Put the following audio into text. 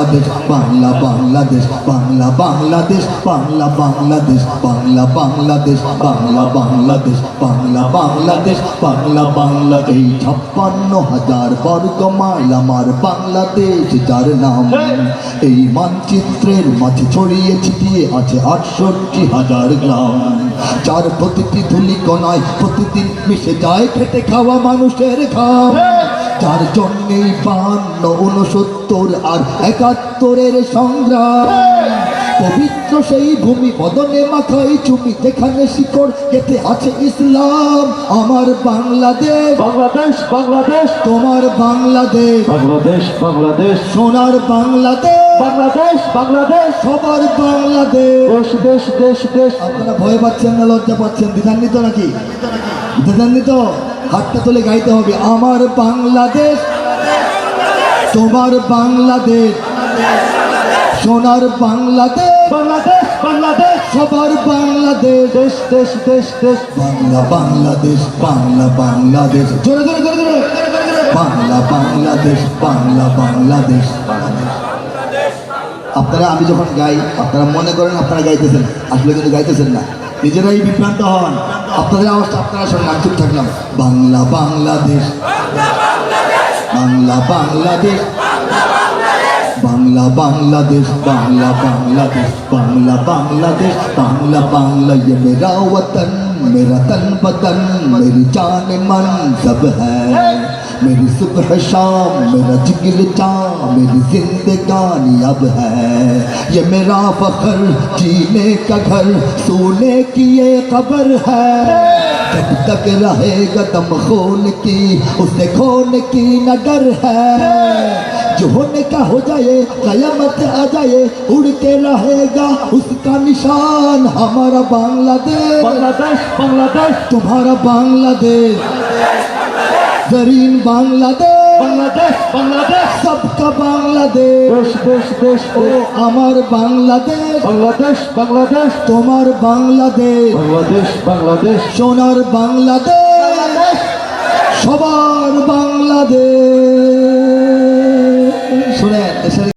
বাংলাদেশ, বাংলা বাংলাদেশ, বাংলা বাংলাদেশ, বাংলা বাংলাদেশ, বাংলা বাংলাদেশ, বাংলা বাংলাদেশ, বাংলা বাংলাদেশ, বাংলা বাংলা। এই 56,000 বর্গ মাইল আমার বাংলাদেশ যার নাম, এই মানচিত্রের মাঝে ছড়িয়ে ছিটিয়ে আছে 68,000 গ্রাম, যার প্রতিটি ধুলি কণায় প্রতিদিন মিশে যায় খেটে খাওয়া মানুষের ঘাম, যার জন্যেই 52, 69 আর 71-এর সংগ্রাম। পবিত্র সেই ভূমি বদনে মাথায় চুমি, যেখানে শিকড় গেঁথে আছে ইসলাম। আমার বাংলাদেশ, বাংলাদেশ বাংলাদেশ, তোমার বাংলাদেশ, বাংলাদেশ বাংলাদেশ, সোনার বাংলাদেশ, বাংলাদেশ বাংলাদেশ, সবার বাংলাদেশ। দেশ দেশ দেশ দেশ। আপনারা ভয় পাচ্ছেন না লজ্জা পাচ্ছেন? দ্বিধান্বিত নাকি? দ্বিধান্বিত? হাতটা তুলে গাইতে হবে, আমার বাংলাদেশ, তোমার বাংলাদেশ, সোনার বাংলাদেশ, বাংলাদেশ বাংলাদেশ, সবার বাংলাদেশ। দেশ দেশ দেশ দেশ। বাংলা বাংলাদেশ, বাংলা বাংলাদেশ, জোরে জোরে জোরে জোরে। বাংলা বাংলাদেশ, বাংলা বাংলাদেশ। আপনারা, আমি যখন গাই আপনারা মনে করেন আপনারা গাইতেছেন, আসলে কিন্তু গাইতেছেন না, নিজেরাই বিভ্রান্ত হন। আপনাদের আওয়াজটা আপনারা শোনেন, আমি চুপ থাকলাম। বাংলা বাংলাদেশ, বাংলা বাংলাদেশ, বাংলা বাংলাদেশ, বাংলা বাংলাदेश, बांग्ला बांग्लादेश, बांग्ला बांग्ला। ये मेरा वतन, मेरा तन बदन, मेरी जान मन सब है, मेरी सुबह शाम, मेरा जिगर जान, मेरी जिंदगानी अब है। ये मेरा फख्र, जीने का घर, सोने की ये खबर है। जब तक रहेगा दम खून की, उसे खोने की न डर है। जो होने का हो जाए, कयामत आ जाए, उड़ के रहेगा उसका निशान। हमारा बांग्लादेश, बांग्लादेश बांग्लादेश, तुम्हारा बांग्लादेश, जरीन बांग्लादेश, बांग्लादेश बांग्लादेश, सबका बांग्लादेश। देश देश देश। ओ আমার বাংলাদেশ, बांग्लादेश बांग्लादेश, তোমার বাংলাদেশ, बांग्लादेश बांग्लादेश, সোনার বাংলাদেশ, সবার বাংলাদেশ। শুনে